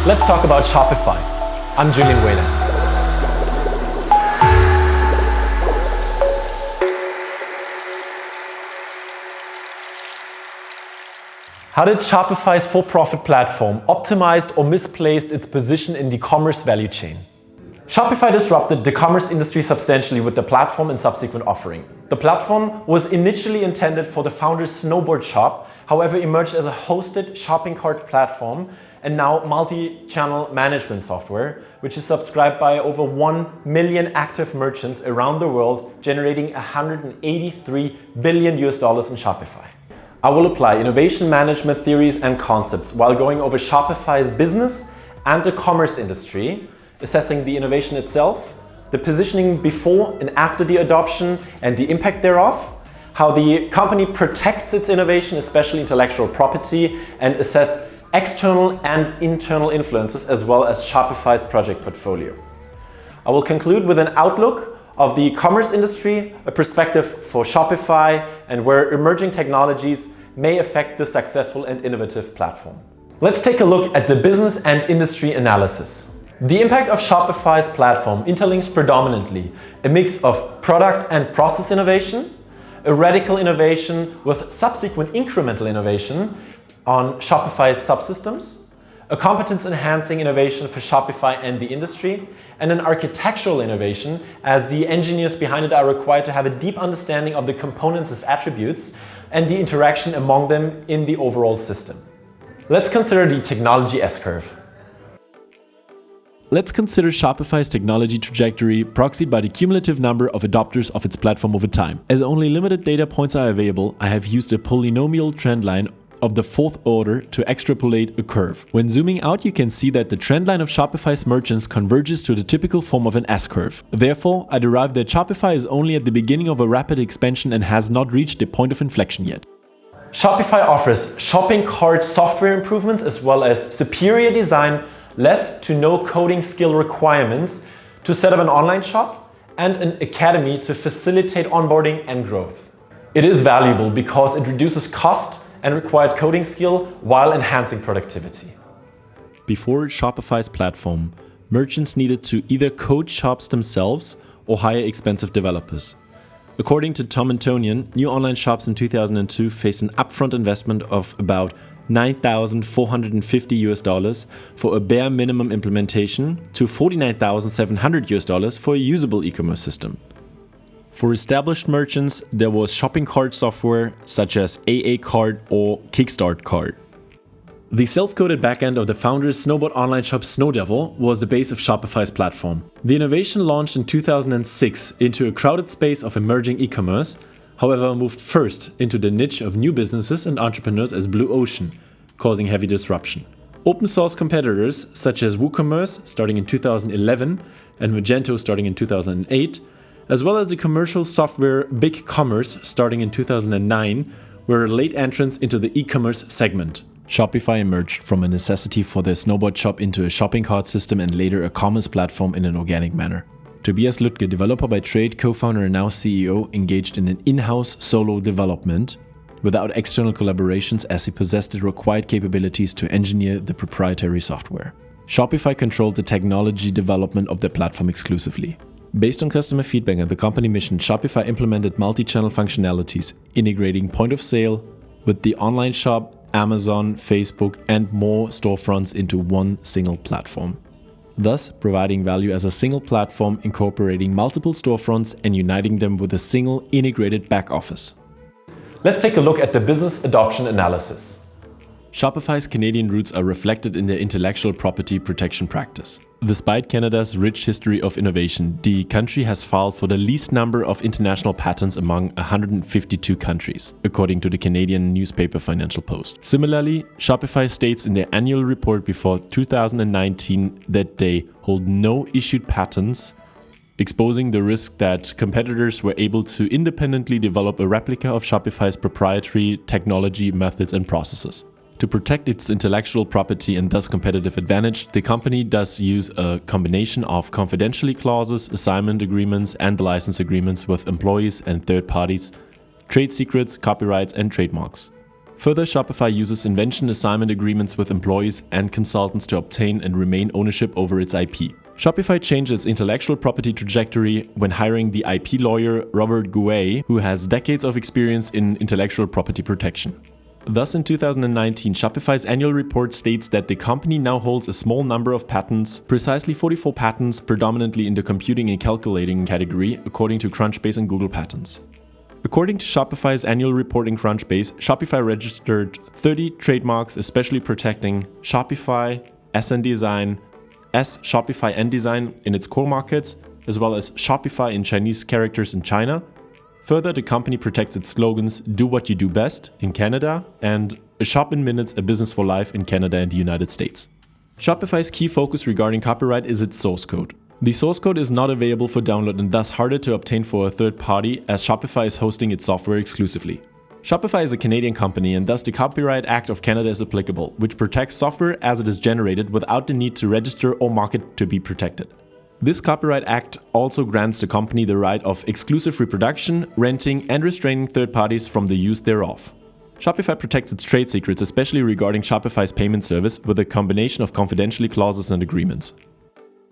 Let's talk about Shopify. I'm Julian Weiland. How did Shopify's for-profit platform optimized or misplaced its position in the commerce value chain? Shopify disrupted the commerce industry substantially with the platform and subsequent offering. The platform was initially intended for the founder's snowboard shop, however emerged as a hosted shopping cart platform and now multi-channel management software, which is subscribed by over 1 million active merchants around the world, generating $183 billion in Shopify. I will apply innovation management theories and concepts while going over Shopify's business and the commerce industry, assessing the innovation itself, the positioning before and after the adoption and the impact thereof, how the company protects its innovation, especially intellectual property, and assess external and internal influences as well as Shopify's project portfolio. I will conclude with an outlook of the commerce industry, a perspective for Shopify, and where emerging technologies may affect the successful and innovative platform. Let's take a look at the business and industry analysis. The impact of Shopify's platform interlinks predominantly a mix of product and process innovation, a radical innovation with subsequent incremental innovation on Shopify's subsystems, a competence-enhancing innovation for Shopify and the industry, and an architectural innovation as the engineers behind it are required to have a deep understanding of the components as attributes and the interaction among them in the overall system. Let's consider the technology S-curve. Let's consider Shopify's technology trajectory proxied by the cumulative number of adopters of its platform over time. As only limited data points are available, I have used a polynomial trend line of the fourth order to extrapolate a curve. When zooming out, you can see that the trend line of Shopify's merchants converges to the typical form of an S-curve. Therefore, I derive that Shopify is only at the beginning of a rapid expansion and has not reached the point of inflection yet. Shopify offers shopping cart software improvements as well as superior design, less to no coding skill requirements to set up an online shop, and an academy to facilitate onboarding and growth. It is valuable because it reduces cost and required coding skill while enhancing productivity. Before Shopify's platform, merchants needed to either code shops themselves or hire expensive developers. According to Tom Antonian, new online shops in 2002 faced an upfront investment of about $9,450 for a bare minimum implementation to $49,700 for a usable e-commerce system. For established merchants, there was shopping cart software such as AA Cart or Kickstart Cart. The self-coded backend of the founder's snowboard online shop Snowdevil was the base of Shopify's platform. The innovation launched in 2006 into a crowded space of emerging e-commerce, however moved first into the niche of new businesses and entrepreneurs as Blue Ocean, causing heavy disruption. Open source competitors such as WooCommerce starting in 2011 and Magento starting in 2008, as well as the commercial software BigCommerce starting in 2009, were late entrants into the e-commerce segment. Shopify emerged from a necessity for their snowboard shop into a shopping cart system and later a commerce platform in an organic manner. Tobias Lüttke, developer by trade, co-founder and now CEO, engaged in an in-house solo development without external collaborations as he possessed the required capabilities to engineer the proprietary software. Shopify controlled the technology development of their platform exclusively. Based on customer feedback and the company mission, Shopify implemented multi-channel functionalities, integrating point of sale with the online shop, Amazon, Facebook, and more storefronts into one single platform, thus providing value as a single platform incorporating multiple storefronts and uniting them with a single integrated back office. Let's take a look at the business adoption analysis. Shopify's Canadian roots are reflected in their intellectual property protection practice. Despite Canada's rich history of innovation, the country has filed for the least number of international patents among 152 countries, according to the Canadian newspaper Financial Post. Similarly, Shopify states in their annual report before 2019 that they hold no issued patents, exposing the risk that competitors were able to independently develop a replica of Shopify's proprietary technology, methods, and processes. To protect its intellectual property and thus competitive advantage, the company does use a combination of confidentiality clauses, assignment agreements, and license agreements with employees and third parties, trade secrets, copyrights, and trademarks. Further, Shopify uses invention assignment agreements with employees and consultants to obtain and remain ownership over its IP. Shopify changed its intellectual property trajectory when hiring the IP lawyer Robert Gouet, who has decades of experience in intellectual property protection. Thus, in 2019, Shopify's annual report states that the company now holds a small number of patents, precisely 44 patents, predominantly in the computing and calculating category, according to Crunchbase and Google Patents. According to Shopify's annual report in Crunchbase, Shopify registered 30 trademarks, especially protecting Shopify, SN-Design, Shopify N-Design in its core markets, as well as Shopify in Chinese characters in China. Further, the company protects its slogans, "Do what you do best" in Canada and "A shop in minutes, a business for life" in Canada and the United States. Shopify's key focus regarding copyright is its source code. The source code is not available for download and thus harder to obtain for a third party, as Shopify is hosting its software exclusively. Shopify is a Canadian company and thus the Copyright Act of Canada is applicable, which protects software as it is generated without the need to register or mark it to be protected. This Copyright Act also grants the company the right of exclusive reproduction, renting, and restraining third parties from the use thereof. Shopify protects its trade secrets, especially regarding Shopify's payment service, with a combination of confidentiality clauses and agreements.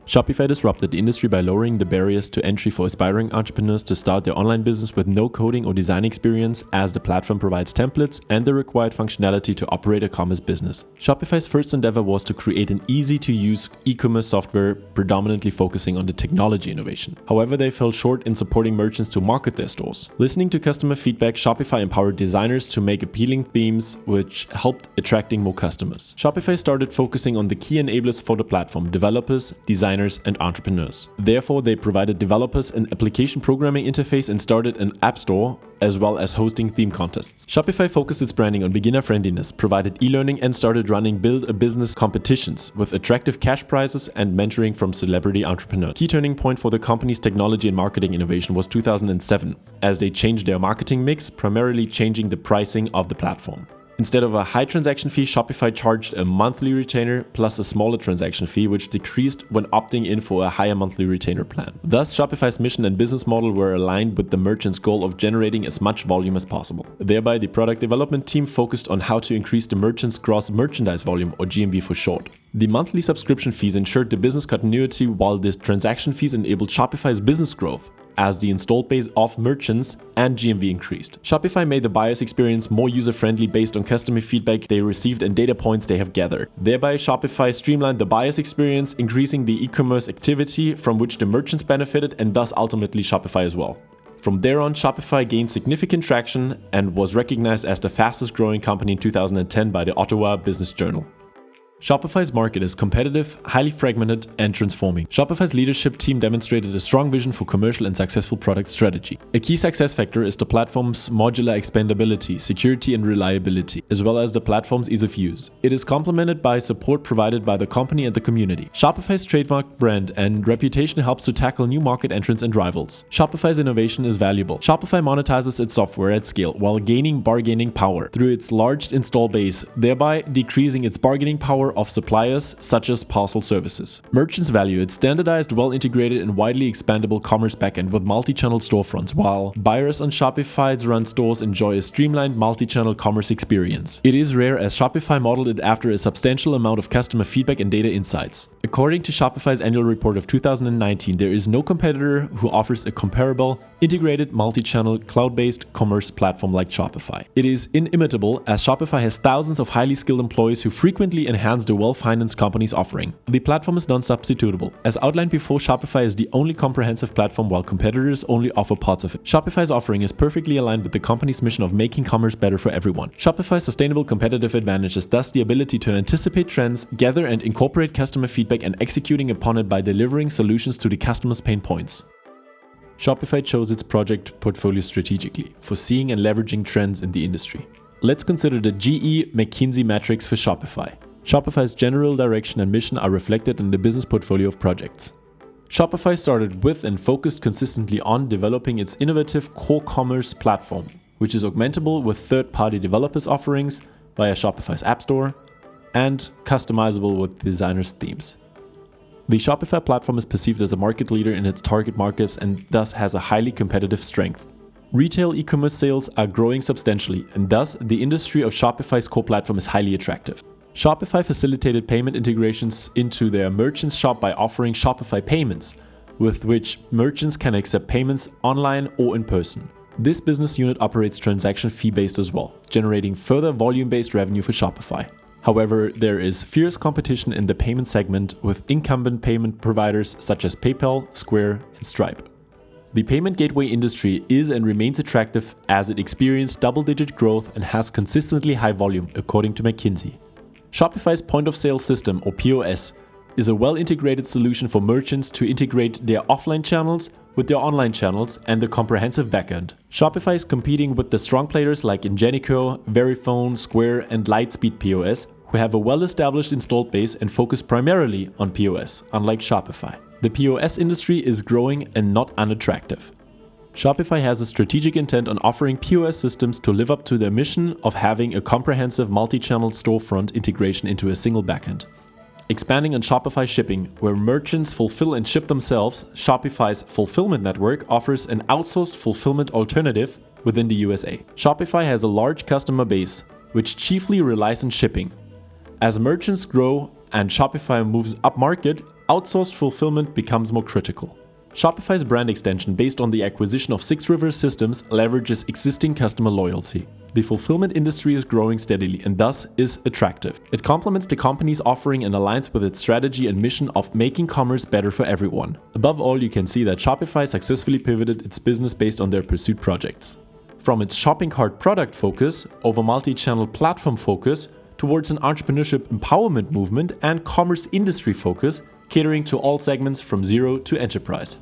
Shopify disrupted the industry by lowering the barriers to entry for aspiring entrepreneurs to start their online business with no coding or design experience, as the platform provides templates and the required functionality to operate a commerce business. Shopify's first endeavor was to create an easy-to-use e-commerce software predominantly focusing on the technology innovation. However, they fell short in supporting merchants to market their stores. Listening to customer feedback, Shopify empowered designers to make appealing themes, which helped attracting more customers. Shopify started focusing on the key enablers for the platform: developers, designers, and entrepreneurs. Therefore, they provided developers an application programming interface and started an app store, as well as hosting theme contests. Shopify focused its branding on beginner friendliness, provided e-learning, and started running Build a Business competitions with attractive cash prizes and mentoring from celebrity entrepreneurs. Key turning point for the company's technology and marketing innovation was 2007, as they changed their marketing mix, primarily changing the pricing of the platform. Instead of a high transaction fee, Shopify charged a monthly retainer plus a smaller transaction fee, which decreased when opting in for a higher monthly retainer plan. Thus, Shopify's mission and business model were aligned with the merchant's goal of generating as much volume as possible. Thereby, the product development team focused on how to increase the merchant's gross merchandise volume, or GMV for short. The monthly subscription fees ensured the business continuity, while the transaction fees enabled Shopify's business growth, as the installed base of merchants and GMV increased. Shopify made the buyer's experience more user-friendly based on customer feedback they received and data points they have gathered. Thereby, Shopify streamlined the buyer's experience, increasing the e-commerce activity from which the merchants benefited, and thus ultimately Shopify as well. From there on, Shopify gained significant traction and was recognized as the fastest growing company in 2010 by the Ottawa Business Journal. Shopify's market is competitive, highly fragmented, and transforming. Shopify's leadership team demonstrated a strong vision for commercial and successful product strategy. A key success factor is the platform's modular expandability, security, and reliability, as well as the platform's ease of use. It is complemented by support provided by the company and the community. Shopify's trademark brand and reputation helps to tackle new market entrants and rivals. Shopify's innovation is valuable. Shopify monetizes its software at scale while gaining bargaining power through its large install base, thereby decreasing its bargaining power of suppliers such as parcel services. Merchants value its standardized, well-integrated, and widely expandable commerce backend with multi-channel storefronts, while buyers on Shopify's run stores enjoy a streamlined multi-channel commerce experience. It is rare, as Shopify modeled it after a substantial amount of customer feedback and data insights. According to Shopify's annual report of 2019, there is no competitor who offers a comparable, integrated, multi-channel, cloud-based commerce platform like Shopify. It is inimitable, as Shopify has thousands of highly skilled employees who frequently enhance the well-financed company's offering. The platform is non-substitutable. As outlined before, Shopify is the only comprehensive platform, while competitors only offer parts of it. Shopify's offering is perfectly aligned with the company's mission of making commerce better for everyone. Shopify's sustainable competitive advantage is thus the ability to anticipate trends, gather and incorporate customer feedback, and executing upon it by delivering solutions to the customer's pain points. Shopify chose its project portfolio strategically, foreseeing and leveraging trends in the industry. Let's consider the GE McKinsey metrics for Shopify. Shopify's general direction and mission are reflected in the business portfolio of projects. Shopify started with and focused consistently on developing its innovative core commerce platform, which is augmentable with third-party developers' offerings via Shopify's App Store and customizable with designers' themes. The Shopify platform is perceived as a market leader in its target markets and thus has a highly competitive strength. Retail e-commerce sales are growing substantially, and thus the industry of Shopify's core platform is highly attractive. Shopify facilitated payment integrations into their merchants shop by offering Shopify Payments, with which merchants can accept payments online or in person. This business unit operates transaction fee-based as well, generating further volume-based revenue for Shopify. However, there is fierce competition in the payment segment with incumbent payment providers such as PayPal, Square, and Stripe. The payment gateway industry is and remains attractive as it experienced double-digit growth and has consistently high volume, according to McKinsey. Shopify's point-of-sale system, or POS, is a well-integrated solution for merchants to integrate their offline channels with their online channels and the comprehensive backend. Shopify is competing with the strong players like Ingenico, Verifone, Square, and Lightspeed POS, who have a well-established installed base and focus primarily on POS, unlike Shopify. The POS industry is growing and not unattractive. Shopify has a strategic intent on offering POS systems to live up to their mission of having a comprehensive multi-channel storefront integration into a single backend. Expanding on Shopify Shipping, where merchants fulfill and ship themselves, Shopify's fulfillment network offers an outsourced fulfillment alternative within the USA. Shopify has a large customer base, which chiefly relies on shipping. As merchants grow and Shopify moves upmarket, outsourced fulfillment becomes more critical. Shopify's brand extension based on the acquisition of 6 River Systems leverages existing customer loyalty. The fulfillment industry is growing steadily and thus is attractive. It complements the company's offering and aligns with its strategy and mission of making commerce better for everyone. Above all, you can see that Shopify successfully pivoted its business based on their pursued projects. From its shopping cart product focus over multi-channel platform focus towards an entrepreneurship empowerment movement and commerce industry focus, catering to all segments from zero to enterprise.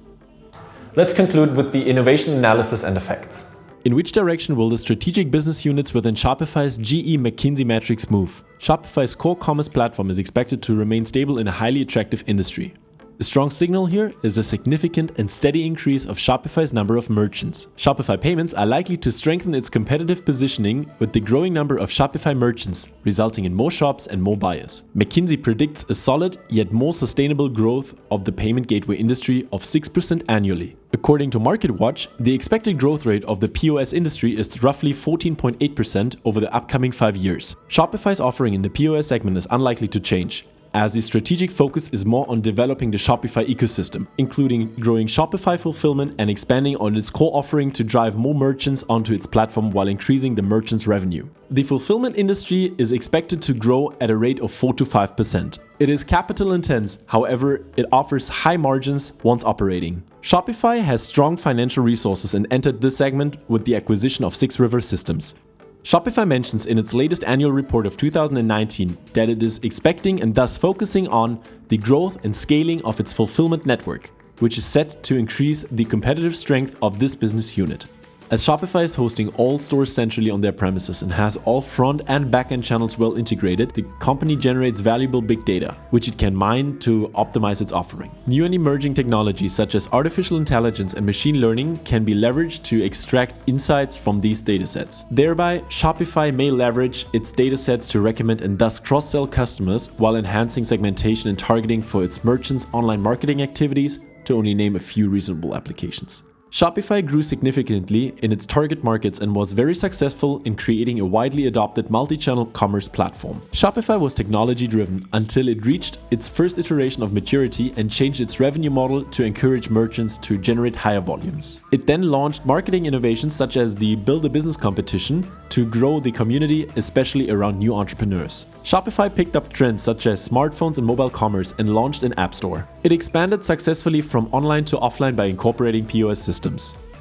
Let's conclude with the innovation analysis and effects. In which direction will the strategic business units within Shopify's GE McKinsey matrix move? Shopify's core commerce platform is expected to remain stable in a highly attractive industry. A strong signal here is the significant and steady increase of Shopify's number of merchants. Shopify Payments are likely to strengthen its competitive positioning with the growing number of Shopify merchants, resulting in more shops and more buyers. McKinsey predicts a solid yet more sustainable growth of the payment gateway industry of 6% annually. According to MarketWatch, the expected growth rate of the POS industry is roughly 14.8% over the upcoming 5 years. Shopify's offering in the POS segment is unlikely to change, as the strategic focus is more on developing the Shopify ecosystem, including growing Shopify fulfillment and expanding on its core offering to drive more merchants onto its platform while increasing the merchants' revenue. The fulfillment industry is expected to grow at a rate of 4 to 5%. It is capital intense, however, it offers high margins once operating. Shopify has strong financial resources and entered this segment with the acquisition of 6 River Systems. Shopify mentions in its latest annual report of 2019 that it is expecting and thus focusing on the growth and scaling of its fulfillment network, which is set to increase the competitive strength of this business unit. As Shopify is hosting all stores centrally on their premises and has all front and back-end channels well integrated, the company generates valuable big data, which it can mine to optimize its offering. New and emerging technologies such as artificial intelligence and machine learning can be leveraged to extract insights from these datasets. Thereby, Shopify may leverage its datasets to recommend and thus cross-sell customers while enhancing segmentation and targeting for its merchants' online marketing activities, to only name a few reasonable applications. Shopify grew significantly in its target markets and was very successful in creating a widely adopted multi-channel commerce platform. Shopify was technology-driven until it reached its first iteration of maturity and changed its revenue model to encourage merchants to generate higher volumes. It then launched marketing innovations such as the Build a Business competition to grow the community, especially around new entrepreneurs. Shopify picked up trends such as smartphones and mobile commerce and launched an app store. It expanded successfully from online to offline by incorporating POS systems.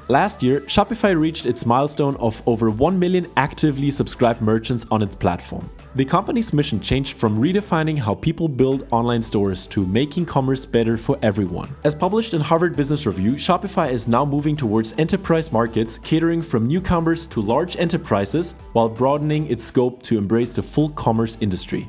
Last year, Shopify reached its milestone of over 1 million actively subscribed merchants on its platform. The company's mission changed from redefining how people build online stores to making commerce better for everyone. As published in Harvard Business Review, Shopify is now moving towards enterprise markets, catering from newcomers to large enterprises while broadening its scope to embrace the full commerce industry.